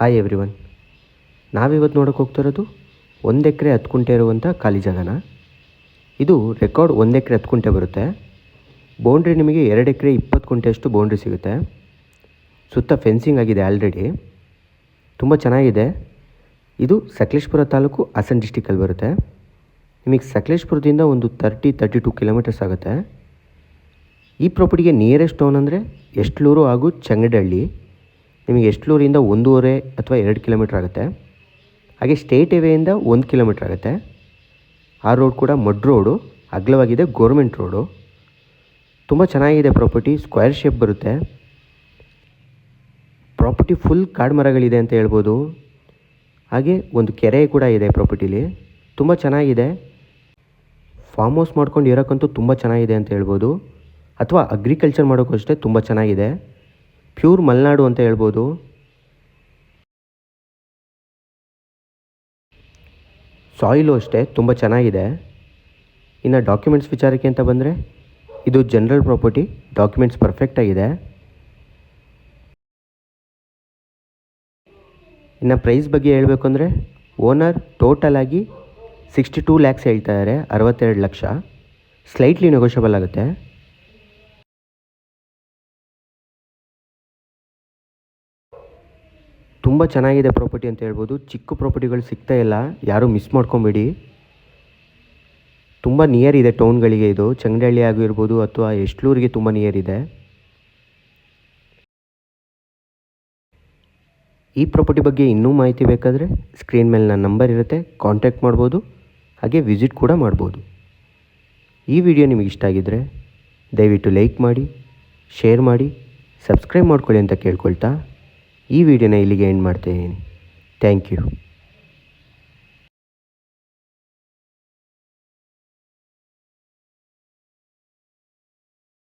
Hi everyone. ನಾವಿವತ್ತು ನೋಡೋಕೆ ಹೋಗ್ತಿರೋದು 1 ಎಕರೆ 10 ಕುಂಟೆ ಇರುವಂಥ ಖಾಲಿ ಜಾಗನ. ಇದು ರೆಕಾರ್ಡ್ 1 ಎಕರೆ 10 ಕುಂಟೆ ಬರುತ್ತೆ. ಬೌಂಡ್ರಿ ನಿಮಗೆ 2 ಎಕರೆ 20 ಕುಂಟೆಯಷ್ಟು ಬೌಂಡ್ರಿ ಸಿಗುತ್ತೆ. ಸುತ್ತ ಫೆನ್ಸಿಂಗ್ ಆಗಿದೆ ಆಲ್ರೆಡಿ. ತುಂಬ ಚೆನ್ನಾಗಿದೆ. ಇದು ಸಕಲೇಶಪುರ ತಾಲೂಕು ಹಾಸನ ಡಿಸ್ಟಿಕಲ್ಲಿ ಬರುತ್ತೆ. ನಿಮಗೆ ಸಕಲೇಶಪುರದಿಂದ ಒಂದು 32 ಕಿಲೋಮೀಟರ್ಸ್ ಆಗುತ್ತೆ. ಈ ಪ್ರಾಪರ್ಟಿಗೆ ನಿಯರೆಸ್ಟ್ ಟೌನ್ ಅಂದರೆ ಎಸ್ಟ್ಲೂರು ಹಾಗೂ ಚಂಗಡಹಳ್ಳಿ. ನಿಮಗೆ ಎಸ್ಟ್ಲೂರಿಂದ 1.5 ಅಥವಾ 2 ಕಿಲೋಮೀಟ್ರ್ ಆಗುತ್ತೆ. ಹಾಗೆ ಸ್ಟೇಟ್ ಹೈವೇಯಿಂದ 1 ಕಿಲೋಮೀಟ್ರ್ ಆಗುತ್ತೆ. ಆ ರೋಡ್ ಕೂಡ ಮಡ್ ರೋಡು, ಅಗಲವಾಗಿದೆ, ಗೋರ್ಮೆಂಟ್ ರೋಡು. ತುಂಬ ಚೆನ್ನಾಗಿದೆ ಪ್ರಾಪರ್ಟಿ. ಸ್ಕ್ವೇರ್ ಶೇಪ್ ಬರುತ್ತೆ. ಪ್ರಾಪರ್ಟಿ ಫುಲ್ ಕಾಡು ಮರಗಳಿದೆ ಅಂತ ಹೇಳ್ಬೋದು. ಹಾಗೆ ಒಂದು ಕೆರೆ ಕೂಡ ಇದೆ ಪ್ರಾಪರ್ಟಿಲಿ. ತುಂಬ ಚೆನ್ನಾಗಿದೆ. ಫಾರ್ಮ್ ಹೌಸ್ ಮಾಡ್ಕೊಂಡು ಇರೋಕ್ಕಂತೂ ತುಂಬ ಚೆನ್ನಾಗಿದೆ ಅಂತ ಹೇಳ್ಬೋದು. ಅಥವಾ ಅಗ್ರಿಕಲ್ಚರ್ ಮಾಡೋಕ್ಕೂ ಅಷ್ಟೇ ತುಂಬ ಚೆನ್ನಾಗಿದೆ. ಪ್ಯೂರ್ ಮಲೆನಾಡು ಅಂತ ಹೇಳ್ಬೋದು. ಸಾಯಿಲು ಅಷ್ಟೇ ತುಂಬ ಚೆನ್ನಾಗಿದೆ. ಇನ್ನು ಡಾಕ್ಯುಮೆಂಟ್ಸ್ ವಿಚಾರಕ್ಕೆ ಅಂತ ಬಂದರೆ ಇದು ಜನರಲ್ ಪ್ರಾಪರ್ಟಿ. ಡಾಕ್ಯುಮೆಂಟ್ಸ್ ಪರ್ಫೆಕ್ಟಾಗಿದೆ. ಇನ್ನು ಪ್ರೈಸ್ ಬಗ್ಗೆ ಹೇಳಬೇಕು ಅಂದರೆ ಓನರ್ ಟೋಟಲ್ ಆಗಿ 62 ಲ್ಯಾಕ್ಸ್ ಹೇಳ್ತಾ ಇದ್ದಾರೆ. 62 ಲಕ್ಷ. ಸ್ಲೈಟ್ಲಿ ನೆಗೋಷಿಯಬಲ್ ಆಗುತ್ತೆ. ತುಂಬ ಚೆನ್ನಾಗಿದೆ ಪ್ರಾಪರ್ಟಿ ಅಂತ ಹೇಳ್ಬೋದು. ಚಿಕ್ಕ ಪ್ರಾಪರ್ಟಿಗಳು ಸಿಗ್ತಾ ಇಲ್ಲ, ಯಾರೂ ಮಿಸ್ ಮಾಡ್ಕೊಬೇಡಿ. ತುಂಬ ನಿಯರ್ ಇದೆ ಟೌನ್ಗಳಿಗೆ. ಇದು ಚಂಗಡಹಳ್ಳಿ ಆಗಿರ್ಬೋದು ಅಥವಾ ಎಸ್ಟ್ಲೂರಿಗೆ ತುಂಬ ನಿಯರ್ ಇದೆ. ಈ ಪ್ರಾಪರ್ಟಿ ಬಗ್ಗೆ ಇನ್ನೂ ಮಾಹಿತಿ ಬೇಕಾದರೆ ಸ್ಕ್ರೀನ್ ಮೇಲೆ ನನ್ನ ನಂಬರ್ ಇರುತ್ತೆ, ಕಾಂಟ್ಯಾಕ್ಟ್ ಮಾಡ್ಬೋದು. ಹಾಗೆ ವಿಸಿಟ್ ಕೂಡ ಮಾಡ್ಬೋದು. ಈ ವಿಡಿಯೋ ನಿಮಗೆ ಇಷ್ಟ ಆಗಿದ್ದರೆ ದಯವಿಟ್ಟು ಲೈಕ್ ಮಾಡಿ, ಶೇರ್ ಮಾಡಿ, ಸಬ್ಸ್ಕ್ರೈಬ್ ಮಾಡ್ಕೊಳ್ಳಿ ಅಂತ ಕೇಳ್ಕೊಳ್ತಾ ಈ ವಿಡಿಯೋನ ಇಲ್ಲಿಗೆ ಎಂಡ್ ಮಾಡ್ತಾಯಿದ್ದೀನಿ. Thank you.